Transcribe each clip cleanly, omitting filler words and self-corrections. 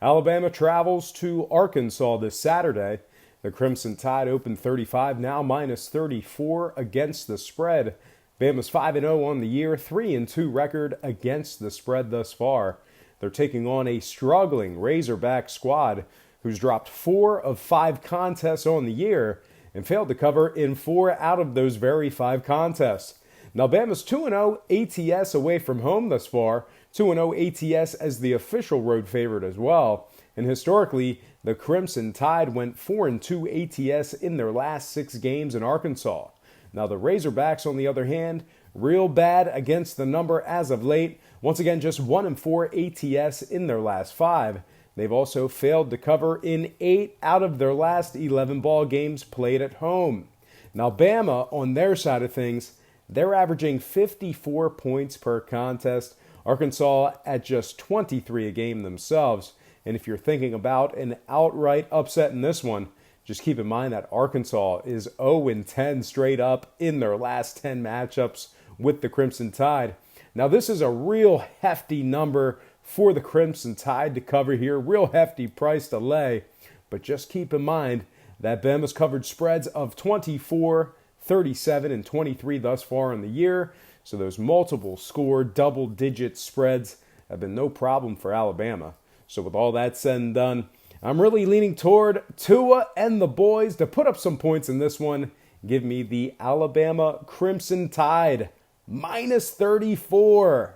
Alabama travels to Arkansas this Saturday. The Crimson Tide opened 35, now minus 34 against the spread. Bama's 5-0 on the year, 3-2 record against the spread thus far. They're taking on a struggling Razorback squad who's dropped 4 of 5 contests on the year and failed to cover in 4 out of those very 5 contests. Now, Bama's 2-0 ATS away from home thus far, 2-0 ATS as the official road favorite as well. And historically, the Crimson Tide went 4-2 ATS in their last 6 games in Arkansas. Now, the Razorbacks, on the other hand, real bad against the number as of late. Once again, just 1-4 ATS in their last 5. They've also failed to cover in 8 out of their last 11 ball games played at home. Now, Bama, on their side of things, they're averaging 54 points per contest. Arkansas at just 23 a game themselves. And if you're thinking about an outright upset in this one, just keep in mind that Arkansas is 0-10 straight up in their last 10 matchups with the Crimson Tide. Now, this is a real hefty number for the Crimson Tide to cover here. Real hefty price to lay. But just keep in mind that Bama's covered spreads of 24, 37, and 23 thus far in the year. So those multiple score double-digit spreads have been no problem for Alabama. So with all that said and done, I'm really leaning toward Tua and the boys to put up some points in this one. Give me the Alabama Crimson Tide minus 34.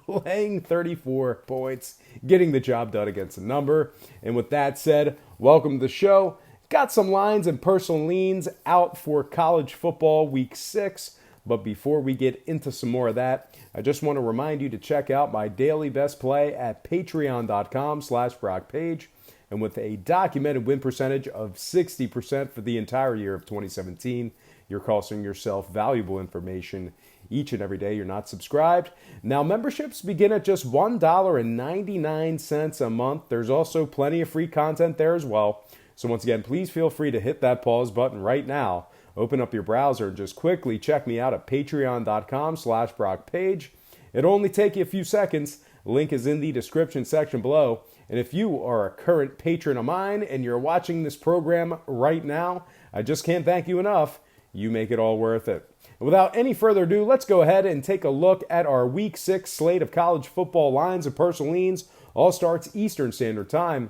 Laying 34 points, getting the job done against a number. And with that said, welcome to the show. Got some lines and personal leans out for college football week 6. But before we get into some more of that, I just want to remind you to check out my daily best play at patreon.com/BrockPage. And with a documented win percentage of 60% for the entire year of 2017, you're costing yourself valuable information each and every day you're not subscribed. Now, memberships begin at just $1.99 a month. There's also plenty of free content there as well. So once again, please feel free to hit that pause button right now. Open up your browser and just quickly check me out at patreon.com/BrockPage. It'll only take you a few seconds. Link is in the description section below. And if you are a current patron of mine and you're watching this program right now, I just can't thank you enough. You make it all worth it. Without any further ado, let's go ahead and take a look at our Week 6 slate of college football lines and personal leans. All starts Eastern Standard Time.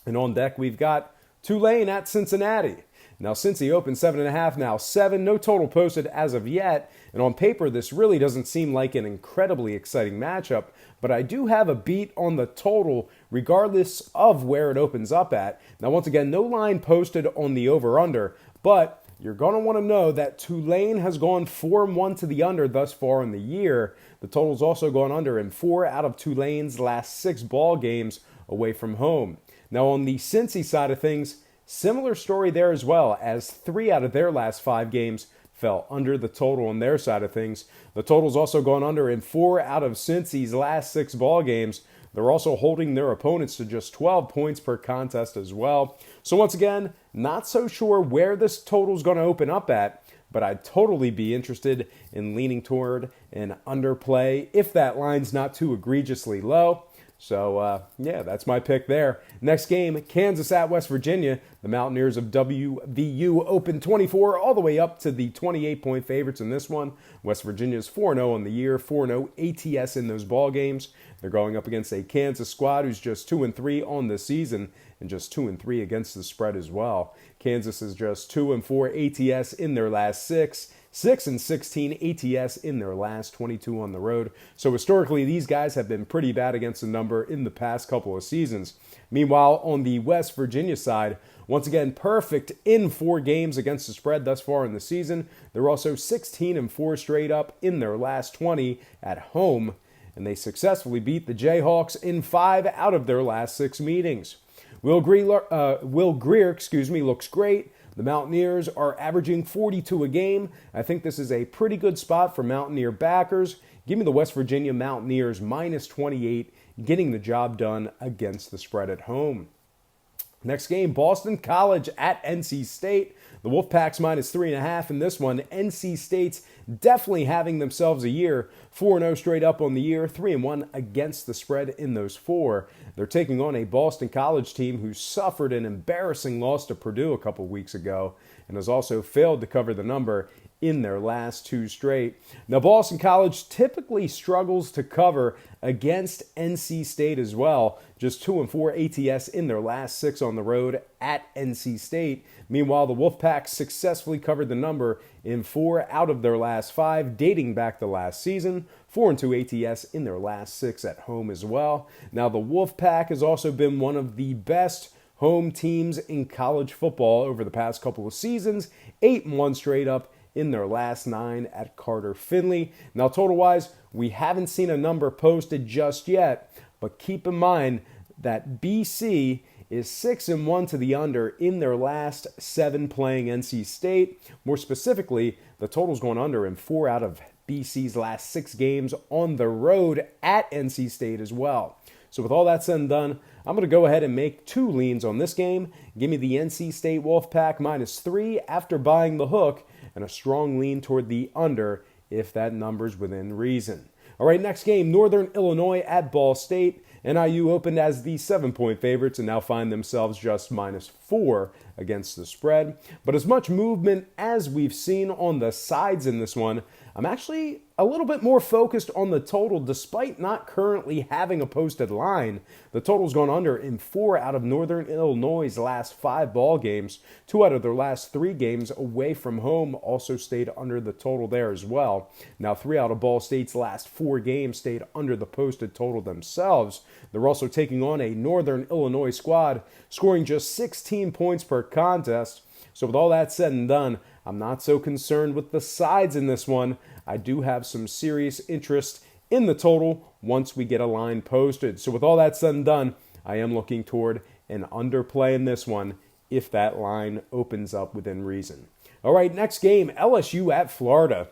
And on deck, we've got Tulane at Cincinnati. Now, Cincy opened 7.5, now 7. No total posted as of yet. And on paper, this really doesn't seem like an incredibly exciting matchup. But I do have a beat on the total regardless of where it opens up at. Now, once again, no line posted on the over-under. But you're going to want to know that Tulane has gone 4-1 to the under thus far in the year. The total's also gone under in 4 out of Tulane's last 6 ball games away from home. Now, on the Cincy side of things, similar story there as well, as 3 out of their last 5 games fell under the total on their side of things. The total's also gone under in 4 out of Cincy's last 6 ball games. They're also holding their opponents to just 12 points per contest as well. So once again, not so sure where this total's going to open up at, but I'd totally be interested in leaning toward an underplay if that line's not too egregiously low. So, yeah, that's my pick there. Next game, Kansas at West Virginia. The Mountaineers of WVU open 24 all the way up to the 28-point favorites in this one. West Virginia's 4-0 on the year, 4-0 ATS in those ball games. They're going up against a Kansas squad who's just 2-3 on the season and just 2-3 against the spread as well. Kansas is just 2-4 ATS in their last 6. 6-16 ATS in their last 22 on the road. So historically, these guys have been pretty bad against the number in the past couple of seasons. Meanwhile, on the West Virginia side, once again, perfect in 4 games against the spread thus far in the season. They're also 16-4 straight up in their last 20 at home. And they successfully beat the Jayhawks in 5 out of their last 6 meetings. Will Greer looks great. The Mountaineers are averaging 42 a game. I think this is a pretty good spot for Mountaineer backers. Give me the West Virginia Mountaineers minus 28, getting the job done against the spread at home. Next game, Boston College at NC State. The Wolfpacks minus 3.5 in this one. NC State's definitely having themselves a year. 4-0 straight up on the year, 3-1 against the spread in those four. They're taking on a Boston College team who suffered an embarrassing loss to Purdue a couple weeks ago and has also failed to cover the number in their last two straight. Now, Boston College typically struggles to cover against NC State as well. Just 2-4 ATS in their last six on the road at NC State. Meanwhile, the Wolfpack successfully covered the number in 4 out of their last 5, dating back to last season. 4-2 ATS in their last 6 at home as well. Now, the Wolfpack has also been one of the best home teams in college football over the past couple of seasons. 8-1 straight up in their last 9 at Carter Finley. Now, total-wise, we haven't seen a number posted just yet, but keep in mind that BC is 6-1 to the under in their last 7 playing NC State. More specifically, the total's going under in 4 out of BC's last 6 games on the road at NC State as well. So with all that said and done, I'm going to go ahead and make 2 leans on this game. Give me the NC State Wolfpack minus 3 after buying the hook, and a strong lean toward the under if that number's within reason. All right, next game, Northern Illinois at Ball State. NIU opened as the 7-point favorites and now find themselves just minus 4 against the spread. But as much movement as we've seen on the sides in this one, I'm actually a little bit more focused on the total despite not currently having a posted line. The total's gone under in 4 out of Northern Illinois' last 5 ball games. 2 out of their last 3 games away from home also stayed under the total there as well. Now, 3 out of Ball State's last 4 games stayed under the posted total themselves. They're also taking on a Northern Illinois squad, scoring just 16 points per contest. So with all that said and done, I'm not so concerned with the sides in this one. I do have some serious interest in the total once we get a line posted. So with all that said and done, I am looking toward an underplay in this one if that line opens up within reason. All right, next game, LSU at Florida.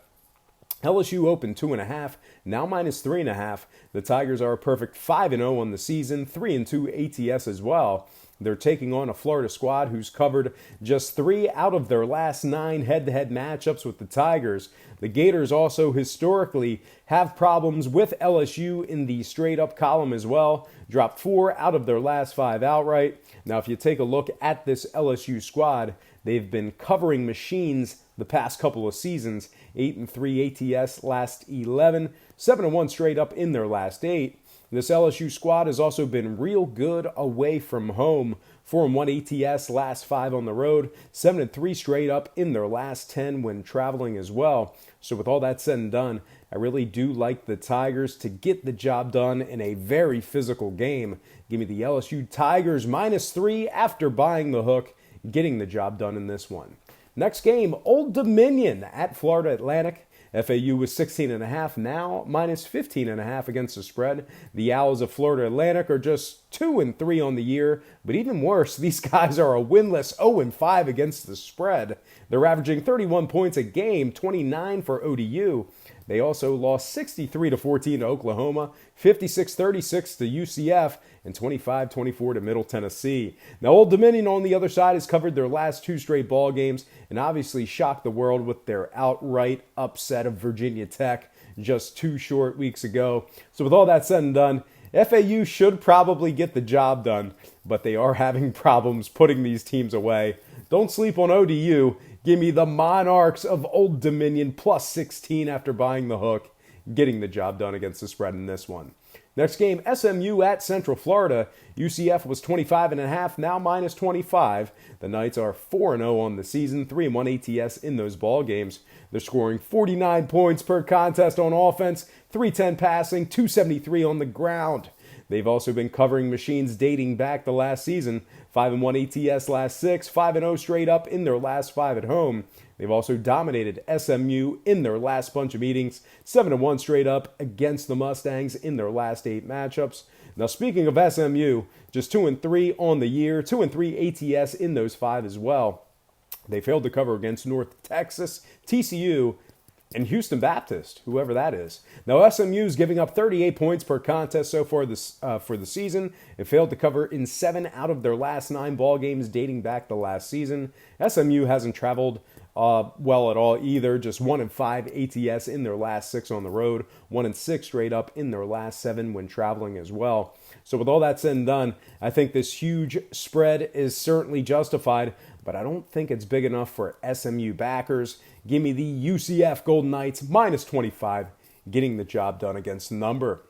LSU opened 2.5, now minus 3.5. The Tigers are a perfect 5-0 on the season, 3-2 ATS as well. They're taking on a Florida squad who's covered just 3 out of their last 9 head-to-head matchups with the Tigers. The Gators also historically have problems with LSU in the straight-up column as well. Dropped 4 out of their last 5 outright. Now, if you take a look at this LSU squad, they've been covering machines the past couple of seasons. 8-3 ATS last 11, 7-1 straight up in their last 8. This LSU squad has also been real good away from home. 4-1 ATS last 5 on the road, 7-3 straight up in their last 10 when traveling as well. So with all that said and done, I really do like the Tigers to get the job done in a very physical game. Give me the LSU Tigers minus 3 after buying the hook, getting the job done in this one. Next game, Old Dominion at Florida Atlantic. FAU was 16.5, now minus 15.5 against the spread. The Owls of Florida Atlantic are just 2-3 on the year, but even worse, these guys are a winless 0-5 against the spread. They're averaging 31 points a game, 29 for ODU. They also lost 63-14 to Oklahoma, 56-36 to UCF, and 25-24 to Middle Tennessee. Now, Old Dominion on the other side has covered their last 2 straight ball games and obviously shocked the world with their outright upset of Virginia Tech just 2 short weeks ago. So with all that said and done, FAU should probably get the job done, but they are having problems putting these teams away. Don't sleep on ODU. Give me the Monarchs of Old Dominion plus 16 after buying the hook, getting the job done against the spread in this one. Next game, SMU at Central Florida. UCF was 25.5, now minus 25. The Knights are 4-0 on the season, 3-1 ATS in those ball games. They're scoring 49 points per contest on offense, 310 passing, 273 on the ground. They've also been covering machines dating back to last season. 5-1 ATS last 6, 5-0 straight up in their last 5 at home. They've also dominated SMU in their last bunch of meetings, 7-1 straight up against the Mustangs in their last 8 matchups. Now, speaking of SMU, just 2-3 on the year, 2-3 ATS in those 5 as well. They failed to cover against North Texas, TCU, and Houston Baptist, whoever that is. Now, SMU is giving up 38 points per contest so far for the season. It failed to cover in 7 out of their last 9 ball games dating back to last season. SMU hasn't traveled well at all either. Just 1-5 ATS in their last 6 on the road, 1-6 straight up in their last 7 when traveling as well. So with all that said and done, I think this huge spread is certainly justified, but I don't think it's big enough for SMU backers. Give me the UCF Golden Knights minus 25, getting the job done against the number.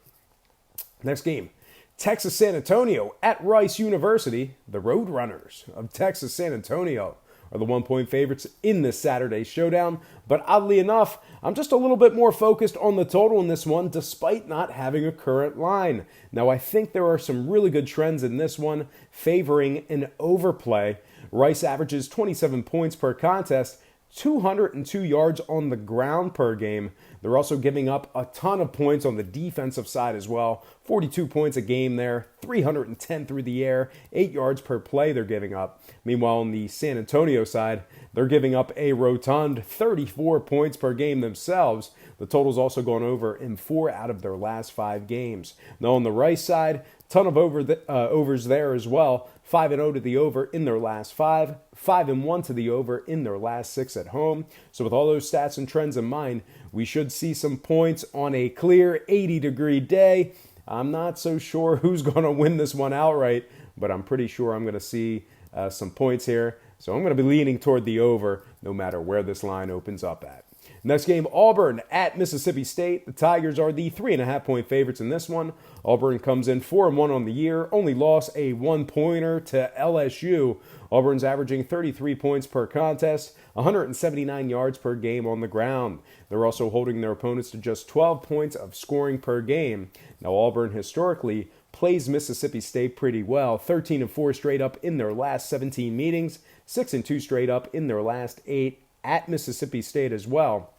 Next game, Texas San Antonio at Rice University. The Roadrunners of Texas San Antonio are the 1-point favorites in this Saturday showdown. But oddly enough, I'm just a little bit more focused on the total in this one, despite not having a current line. Now, I think there are some really good trends in this one favoring an overplay. Rice averages 27 points per contest, 202 yards on the ground per game. They're also giving up a ton of points on the defensive side as well. 42 points a game there, 310 through the air, 8 yards per play they're giving up. Meanwhile, on the San Antonio side, they're giving up a rotund 34 points per game themselves. The total's also gone over in 4 out of their last 5 games. Now, on the Rice side, ton of overs there as well. 5-0 to the over in their last 5, 5-1 to the over in their last 6 at home. So with all those stats and trends in mind, we should see some points on a clear 80-degree day. I'm not so sure who's going to win this one outright, but I'm pretty sure I'm going to see some points here. So I'm going to be leaning toward the over no matter where this line opens up at. Next game, Auburn at Mississippi State. The Tigers are the 3.5-point favorites in this one. Auburn comes in 4-1 on the year, only lost a 1-pointer to LSU. Auburn's averaging 33 points per contest, 179 yards per game on the ground. They're also holding their opponents to just 12 points of scoring per game. Now, Auburn historically plays Mississippi State pretty well, 13-4 straight up in their last 17 meetings, 6-2 straight up in their last 8 at Mississippi State as well.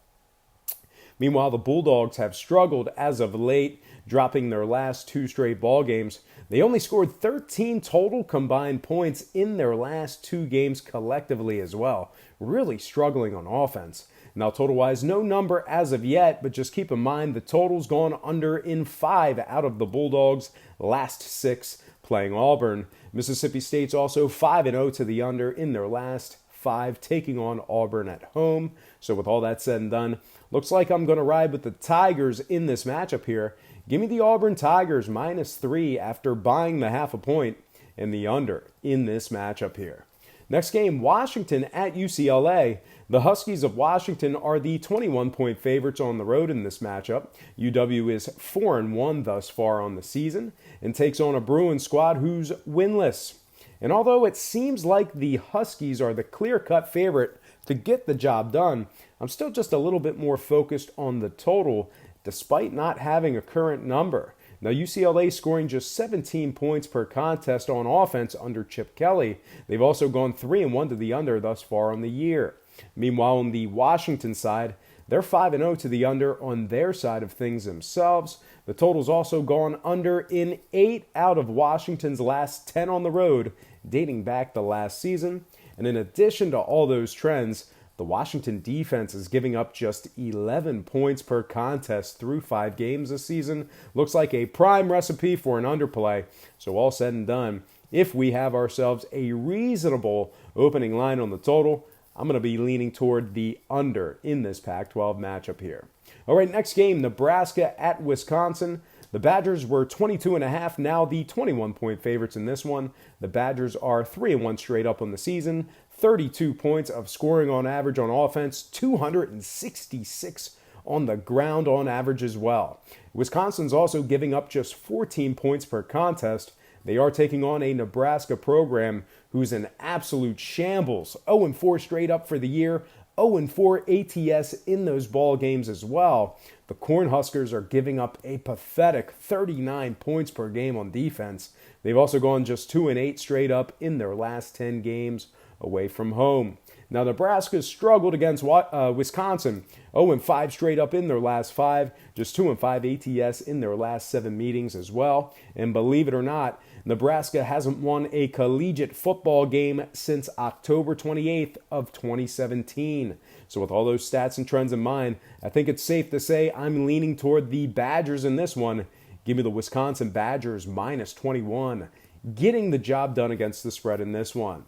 Meanwhile, the Bulldogs have struggled as of late, dropping their last 2 straight ball games. They only scored 13 total combined points in their last 2 games collectively as well. Really struggling on offense. Now, total-wise, no number as of yet, but just keep in mind the total's gone under in 5 out of the Bulldogs' last 6 playing Auburn. Mississippi State's also 5-0 to the under in their last 5, taking on Auburn at home. So with all that said and done, looks like I'm going to ride with the Tigers in this matchup here. Give me the Auburn Tigers minus 3 after buying the 0.5 point and the under in this matchup here. Next game, Washington at UCLA. The Huskies of Washington are the 21-point favorites on the road in this matchup. UW is 4-1 thus far on the season and takes on a Bruins squad who's winless. And although it seems like the Huskies are the clear-cut favorite to get the job done, I'm still just a little bit more focused on the total, despite not having a current number. Now, UCLA scoring just 17 points per contest on offense under Chip Kelly. They've also gone 3-1 to the under thus far on the year. Meanwhile, on the Washington side, they're 5-0 to the under on their side of things themselves. The total's also gone under in 8 out of Washington's last 10 on the road, dating back to last season. And in addition to all those trends, the Washington defense is giving up just 11 points per contest through 5 games this season. Looks like a prime recipe for an underplay. So all said and done, if we have ourselves a reasonable opening line on the total, I'm going to be leaning toward the under in this Pac-12 matchup here. All right, next game, Nebraska at Wisconsin. The Badgers were 22.5, now the 21-point favorites in this one. The Badgers are 3-1 straight up on the season, 32 points of scoring on average on offense, 266 on the ground on average as well. Wisconsin's also giving up just 14 points per contest. They are taking on a Nebraska program who's an absolute shambles, 0-4 straight up for the year, 0-4 ATS in those ball games as well. The Cornhuskers are giving up a pathetic 39 points per game on defense. They've also gone just 2-8 straight up in their last 10 games away from home. Now, Nebraska struggled against Wisconsin, 0-5 straight up in their last 5, just 2-5 ATS in their last 7 meetings as well. And believe it or not, Nebraska hasn't won a collegiate football game since October 28th of 2017. So with all those stats and trends in mind, I think it's safe to say I'm leaning toward the Badgers in this one. Give me the Wisconsin Badgers minus 21, getting the job done against the spread in this one.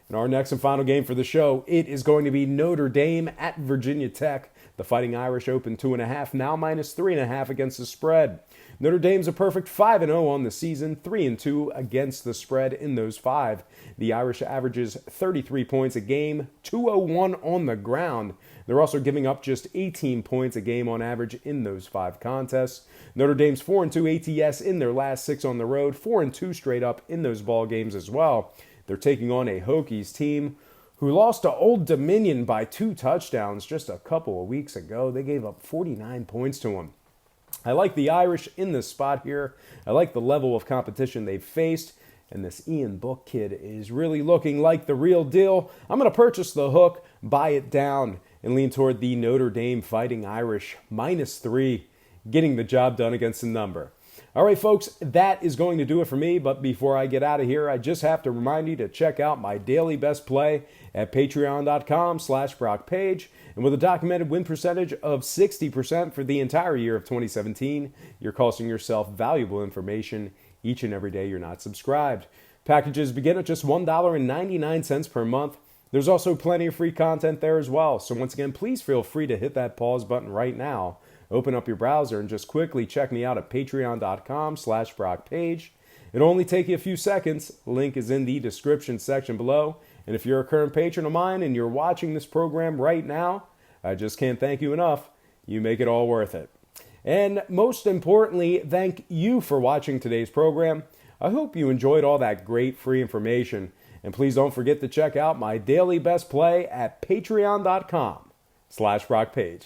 In our next and final game for the show, it is going to be Notre Dame at Virginia Tech. The Fighting Irish open 2.5, now minus 3.5 against the spread. Notre Dame's a perfect 5-0 on the season, 3-2 against the spread in those 5. The Irish averages 33 points a game, 201 on the ground. They're also giving up just 18 points a game on average in those 5 contests. Notre Dame's 4-2 ATS in their last 6 on the road, 4-2 straight up in those ball games as well. They're taking on a Hokies team who lost to Old Dominion by 2 touchdowns just a couple of weeks ago. They gave up 49 points to them. I like the Irish in this spot here. I like the level of competition they've faced. And this Ian Book kid is really looking like the real deal. I'm going to purchase the hook, buy it down, and lean toward the Notre Dame Fighting Irish minus 3, getting the job done against the number. All right, folks, that is going to do it for me. But before I get out of here, I just have to remind you to check out my daily best play at patreon.com/BrockPage. And with a documented win percentage of 60% for the entire year of 2017, you're costing yourself valuable information each and every day you're not subscribed. Packages begin at just $1.99 per month. There's also plenty of free content there as well. So once again, please feel free to hit that pause button right now. Open up your browser and just quickly check me out at patreon.com/BrockPage. It'll only take you a few seconds. Link is in the description section below. And if you're a current patron of mine and you're watching this program right now, I just can't thank you enough. You make it all worth it. And most importantly, thank you for watching today's program. I hope you enjoyed all that great free information. And please don't forget to check out my daily best play at patreon.com/BrockPage.